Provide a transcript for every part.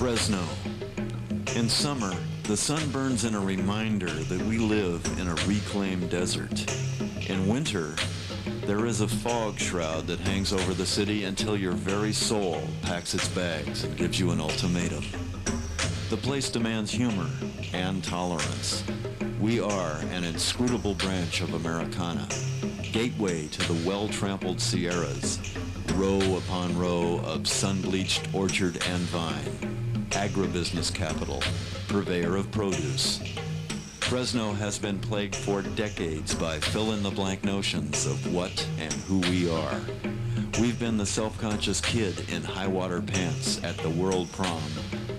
Fresno. In summer, the sun burns in a reminder that we live in a reclaimed desert. In winter, there is a fog shroud that hangs over the city until your very soul packs its bags and gives you an ultimatum. The place demands humor and tolerance. We are an inscrutable branch of Americana, gateway to the well-trampled Sierras, row upon row of sun-bleached orchard and vine, agribusiness capital, purveyor of produce. Fresno has been plagued for decades by fill-in-the-blank notions of what and who we are. We've been the self-conscious kid in high-water pants at the World Prom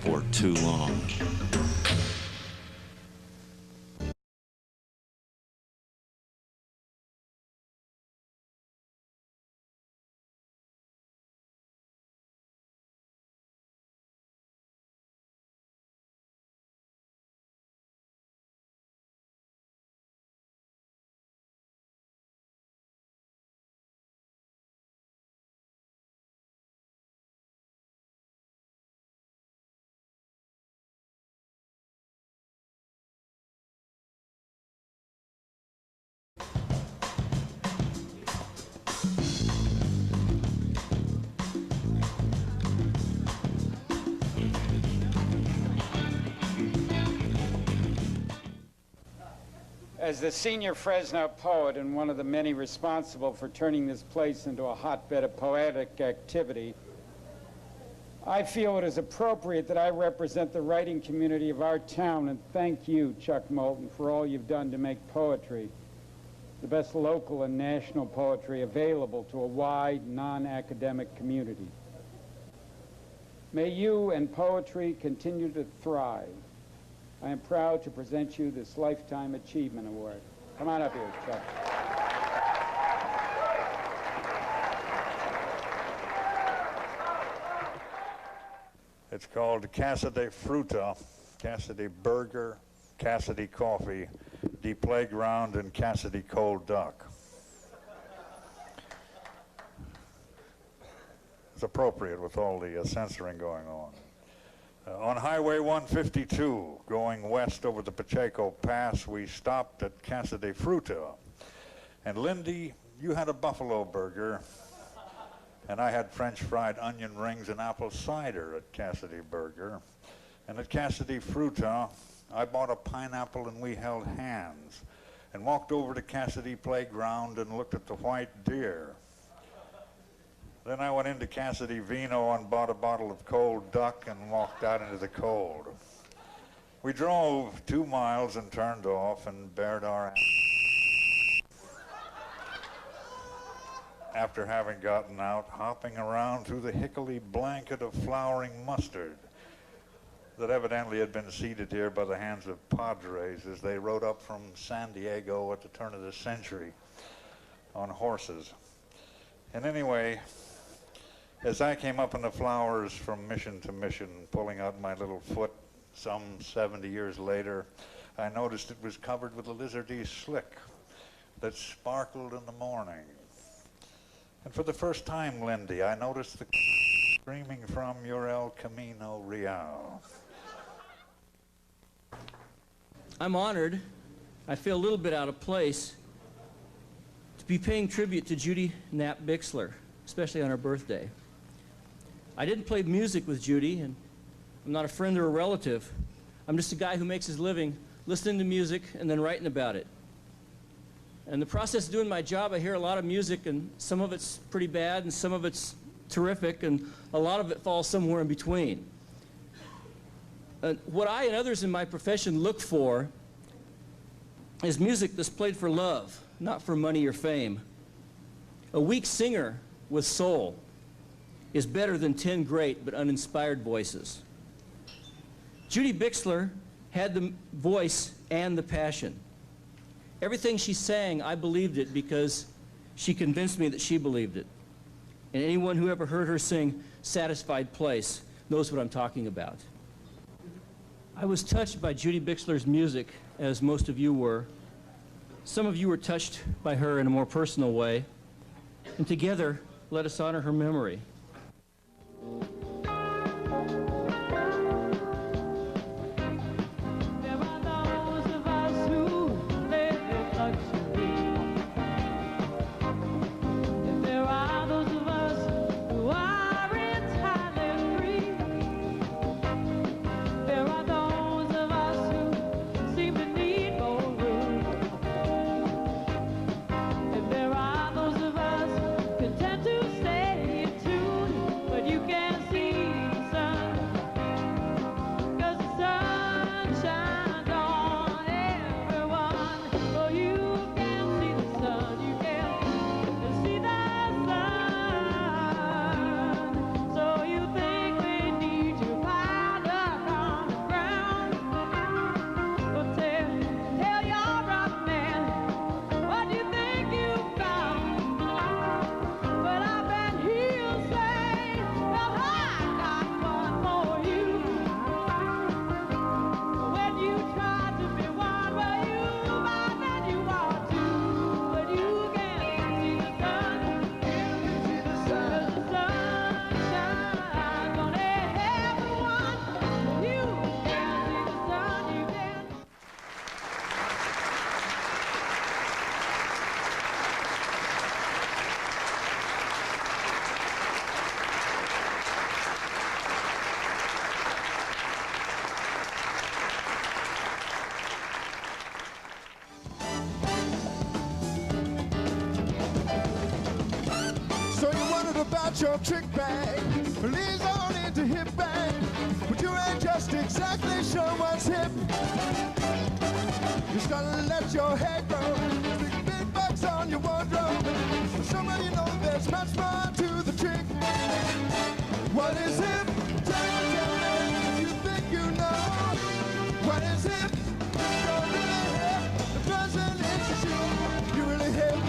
for too long. As the senior Fresno poet and one of the many responsible for turning this place into a hotbed of poetic activity, I feel it is appropriate that I represent the writing community of our town and thank you, Chuck Moulton, for all you've done to make poetry, the best local and national poetry, available to a wide, non-academic community. May you and poetry continue to thrive. I am proud to present you this Lifetime Achievement Award. Come on up here, Chuck. It's called Casa de Fruta, Casa de Burger, Casa de Coffee, De Playground, and Casa de Cold Duck. It's appropriate with all the censoring going on. On Highway 152, going west over the Pacheco Pass, we stopped at Casa de Fruta. And Lindy, you had a buffalo burger, and I had French fried onion rings and apple cider at Casa de Burger. And at Casa de Fruta, I bought a pineapple and we held hands, and walked over to Casa de Playground and looked at the white deer. Then I went into Casa de Vino and bought a bottle of cold duck and walked out into the cold. We drove 2 miles and turned off and bared our after having gotten out, hopping around through the hickly blanket of flowering mustard that evidently had been seeded here by the hands of padres as they rode up from San Diego at the turn of the century on horses. And anyway, as I came up in the flowers from mission to mission, pulling out my little foot some 70 years later, I noticed it was covered with a lizardy slick that sparkled in the morning. And for the first time, Lindy, I noticed the streaming from your El Camino Real. I'm honored. I feel a little bit out of place to be paying tribute to Judy Knapp Bixler, especially on her birthday. I didn't play music with Judy, and I'm not a friend or a relative. I'm just a guy who makes his living listening to music and then writing about it. And the process of doing my job, I hear a lot of music, and some of it's pretty bad, and some of it's terrific, and a lot of it falls somewhere in between. What I and others in my profession look for is music that's played for love, not for money or fame. A weak singer with soul is better than 10 great but uninspired voices. Judy Bixler had the voice and the passion. Everything she sang, I believed it because she convinced me that she believed it. And anyone who ever heard her sing Satisfied Place knows what I'm talking about. I was touched by Judy Bixler's music, as most of you were. Some of you were touched by her in a more personal way. And together, let us honor her memory. wondered about your trick bag. Leans on into hip bag, but you ain't just exactly sure what's hip. You start to let your hair grow, stick big bucks on your wardrobe. But somehow you know there's much more to the trick. What is hip? Tell me if you think you know. What is hip? You're really hip. The person is the shoe. You're really hip.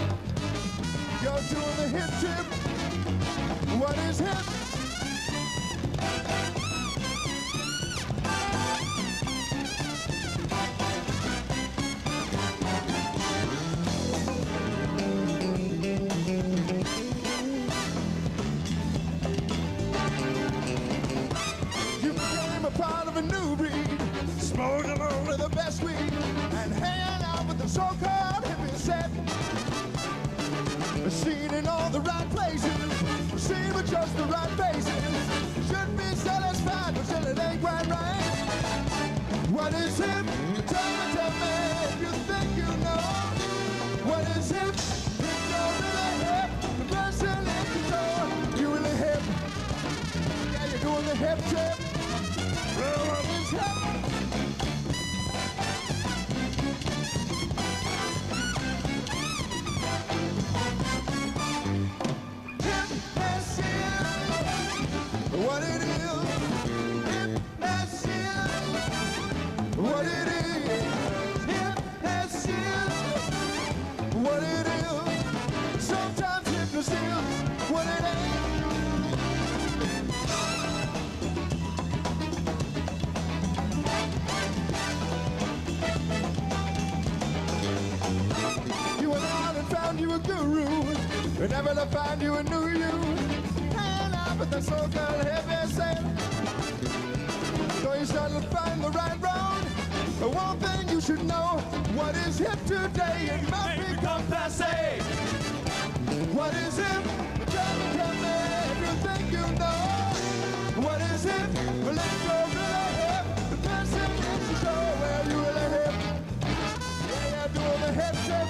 You're doing the hip trip. What is hip? You became a part of a new breed, smoking only the best weed, and hanging out with the so-called hippie set. Seen in all the right places, seen with just the right faces. Should be satisfied, but still it ain't quite right. What is hip? Tell me if you think you know. What is hip? If you're really hip, the person in control. You're really hip. Yeah, you're doing the hip trip. Well, what is hip? What it is, hip as what it is, hip as what it is. Sometimes hypnosis is what it ain't. You went out and found you a guru, and never to find you a new you. But the so-called heavy sail. So you started to find the right road. But one thing you should know, what is hip today, it might become passé. What is hip? Tell me if you think you know. What is hip? Well, if you're really hip, the person is to show where you really hip. Yeah, you're doing the hip trip.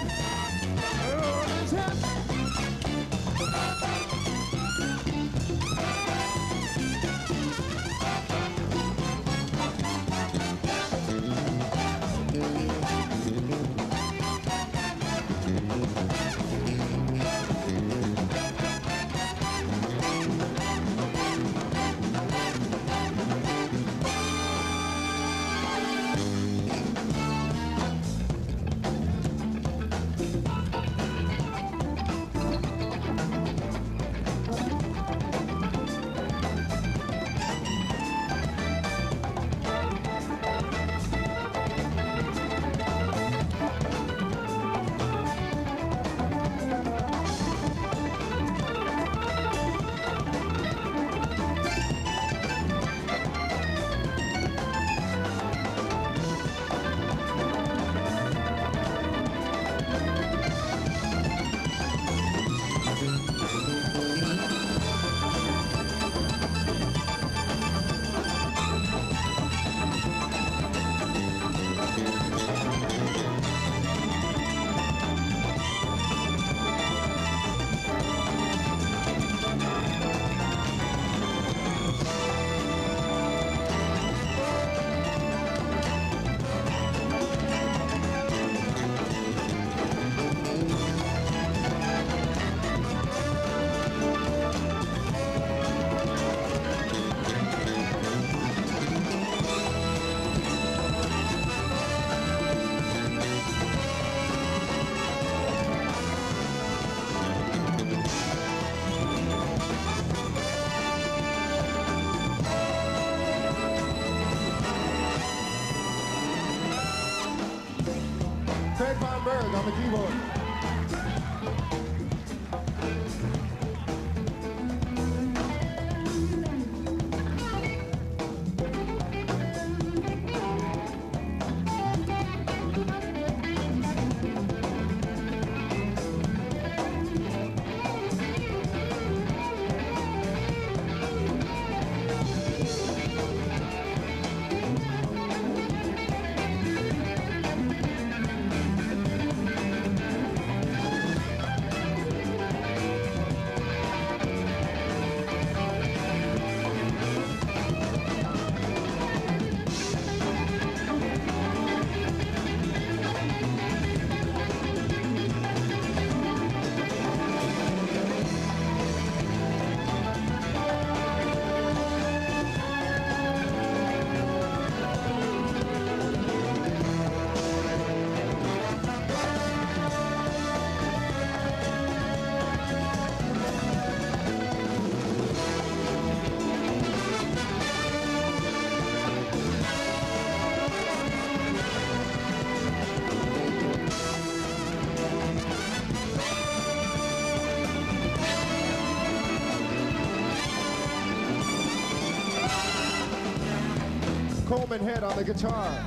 What is hip? Craig Von Berg on the keyboard. Coleman Head on the guitar.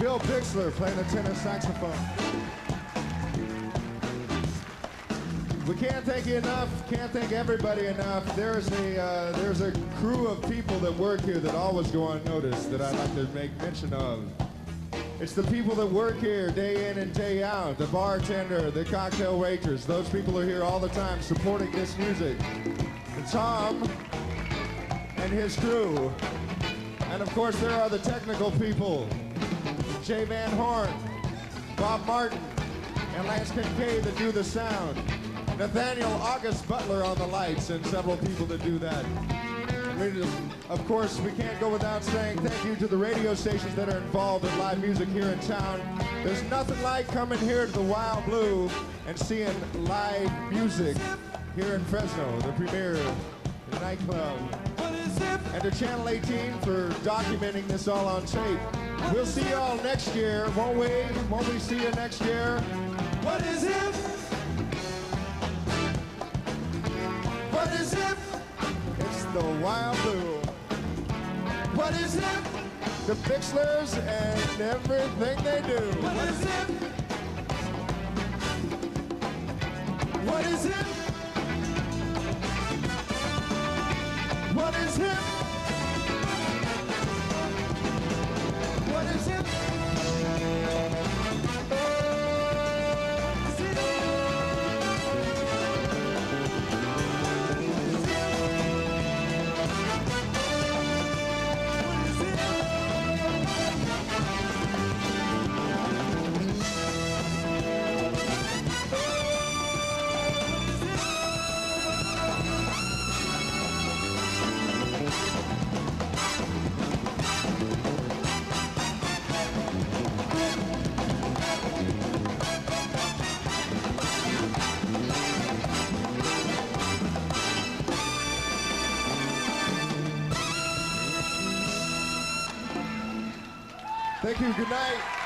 Bill Bixler playing the tenor saxophone. We can't thank you enough, can't thank everybody enough. There's a crew of people that work here that always go unnoticed that I'd like to make mention of. It's the people that work here day in and day out, the bartender, the cocktail waitress. Those people are here all the time supporting this music. And Tom and his crew. And of course there are the technical people. Jay Van Horn, Bob Martin, and Lance Kincaid that do the sound. Nathaniel August Butler on the lights, and several people that do that. Of course, we can't go without saying thank you to the radio stations that are involved in live music here in town. There's nothing like coming here to the Wild Blue and seeing live music here in Fresno, the premier nightclub. And to Channel 18 for documenting this all on tape. We'll see y'all next year, won't we? Won't we see you next year? What is it? What is it? It's the Wild Blue. What is it? The Bixlers and everything they do. What is it? What is it? What is it? What is it? Thank you. Good night.